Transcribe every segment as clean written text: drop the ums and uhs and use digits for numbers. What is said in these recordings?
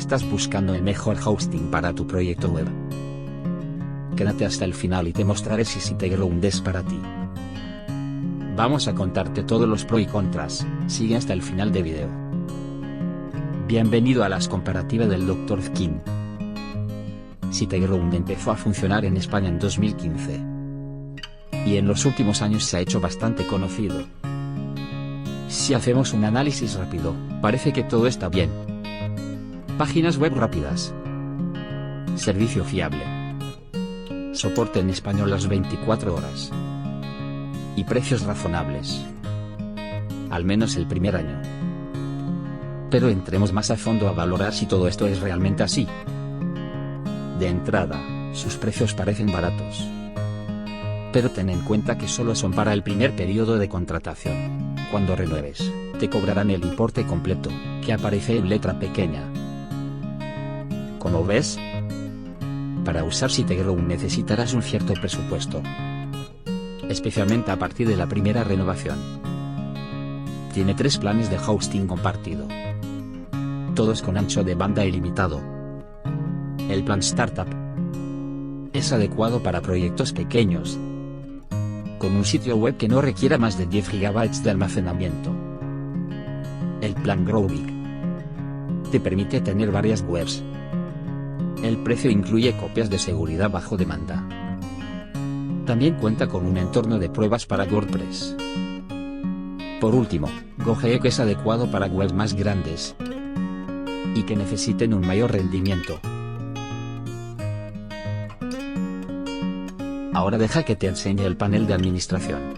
estás buscando el mejor hosting para tu proyecto web. Quédate hasta el final y te mostraré si SiteGround es para ti. Vamos a contarte todos los pros y contras, sigue hasta el final del video. Bienvenido a las comparativas del Dr. Skin. SiteGround empezó a funcionar en España en 2015. Y en los últimos años se ha hecho bastante conocido. Si hacemos un análisis rápido, parece que todo está bien. Páginas web rápidas. Servicio fiable. Soporte en español las 24 horas. Y precios razonables. Al menos el primer año. Pero entremos más a fondo a valorar si todo esto es realmente así. De entrada, sus precios parecen baratos. Pero ten en cuenta que solo son para el primer periodo de contratación. Cuando renueves, te cobrarán el importe completo, que aparece en letra pequeña. Como ves, para usar SiteGround necesitarás un cierto presupuesto. Especialmente a partir de la primera renovación. Tiene 3 planes de hosting compartido. Todos con ancho de banda ilimitado. El plan Startup es adecuado para proyectos pequeños, con un sitio web que no requiera más de 10 GB de almacenamiento. El plan Grow Big te permite tener varias webs. El precio incluye copias de seguridad bajo demanda. También cuenta con un entorno de pruebas para WordPress. Por último, GoGeek es adecuado para webs más grandes y que necesiten un mayor rendimiento. Ahora deja que te enseñe el panel de administración.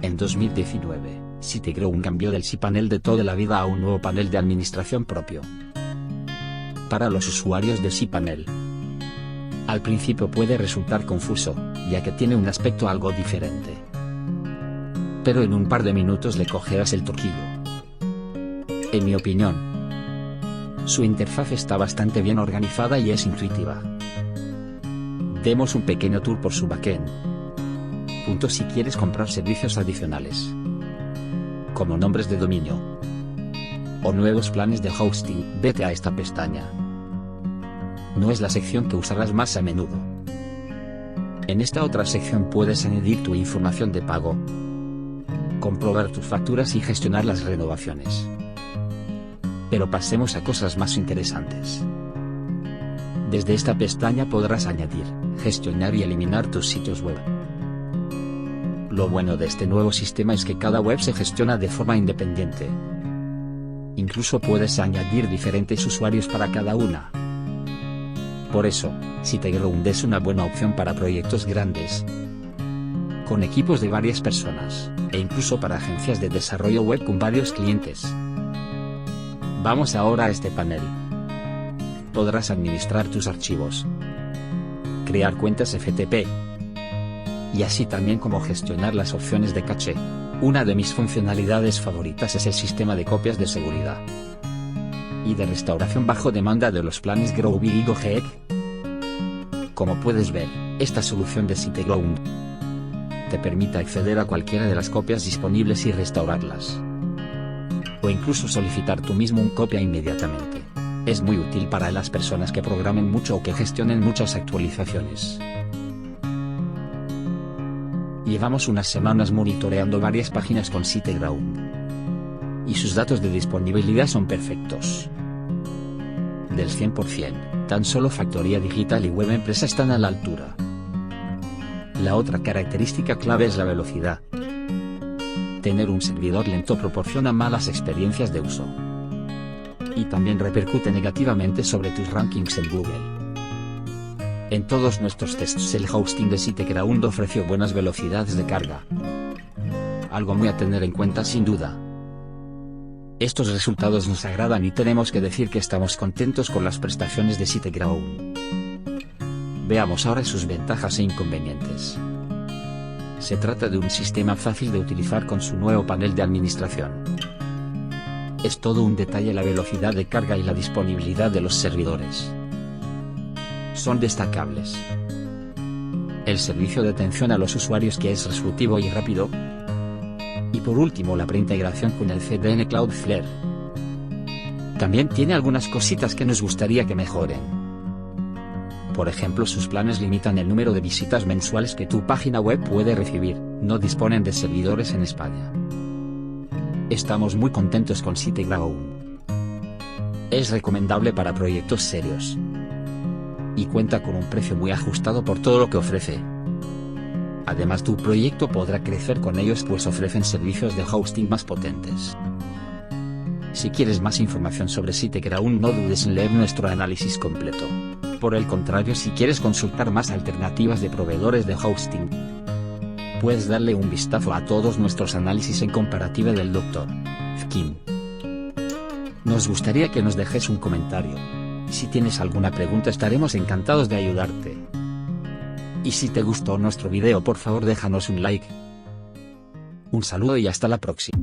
En 2019, SiteGround cambió del cPanel de toda la vida a un nuevo panel de administración propio. Para los usuarios de cPanel, al principio puede resultar confuso, ya que tiene un aspecto algo diferente. Pero en un par de minutos le cogerás el truquillo. En mi opinión, su interfaz está bastante bien organizada y es intuitiva. Demos un pequeño tour por su backend. Si quieres comprar servicios adicionales, como nombres de dominio o nuevos planes de hosting, vete a esta pestaña. No es la sección que usarás más a menudo. En esta otra sección puedes añadir tu información de pago, comprobar tus facturas y gestionar las renovaciones. Pero pasemos a cosas más interesantes. Desde esta pestaña podrás añadir, gestionar y eliminar tus sitios web. Lo bueno de este nuevo sistema es que cada web se gestiona de forma independiente. Incluso puedes añadir diferentes usuarios para cada una. Por eso, SiteGround es una buena opción para proyectos grandes, con equipos de varias personas, e incluso para agencias de desarrollo web con varios clientes. Vamos ahora a este panel. Podrás administrar tus archivos, crear cuentas FTP, y así también como gestionar las opciones de caché. Una de mis funcionalidades favoritas es el sistema de copias de seguridad y de restauración bajo demanda de los planes Grow Big y GoGeek. Como puedes ver, esta solución de SiteGround te permite acceder a cualquiera de las copias disponibles y restaurarlas, o incluso solicitar tú mismo una copia inmediatamente. Es muy útil para las personas que programen mucho o que gestionen muchas actualizaciones. Llevamos unas semanas monitoreando varias páginas con SiteGround, y sus datos de disponibilidad son perfectos. Del 100%, tan solo Factoría Digital y Web Empresa están a la altura. La otra característica clave es la velocidad. Tener un servidor lento proporciona malas experiencias de uso, y también repercute negativamente sobre tus rankings en Google. En todos nuestros tests el hosting de SiteGround ofreció buenas velocidades de carga, algo muy a tener en cuenta sin duda. Estos resultados nos agradan y tenemos que decir que estamos contentos con las prestaciones de SiteGround. Veamos ahora sus ventajas e inconvenientes. Se trata de un sistema fácil de utilizar con su nuevo panel de administración. Es todo un detalle la velocidad de carga y la disponibilidad de los servidores. Son destacables. El servicio de atención a los usuarios que es resolutivo y rápido. Y por último la preintegración con el CDN Cloudflare. También tiene algunas cositas que nos gustaría que mejoren. Por ejemplo, sus planes limitan el número de visitas mensuales que tu página web puede recibir, no disponen de servidores en España. Estamos muy contentos con SiteGround. Es recomendable para proyectos serios. Y cuenta con un precio muy ajustado por todo lo que ofrece. Además, tu proyecto podrá crecer con ellos pues ofrecen servicios de hosting más potentes. Si quieres más información sobre SiteGround, no dudes en leer nuestro análisis completo. Por el contrario, si quieres consultar más alternativas de proveedores de hosting, puedes darle un vistazo a todos nuestros análisis en comparativa del Dr. Fkin. Nos gustaría que nos dejes un comentario. Si tienes alguna pregunta, estaremos encantados de ayudarte. Y si te gustó nuestro video, por favor déjanos un like. Un saludo y hasta la próxima.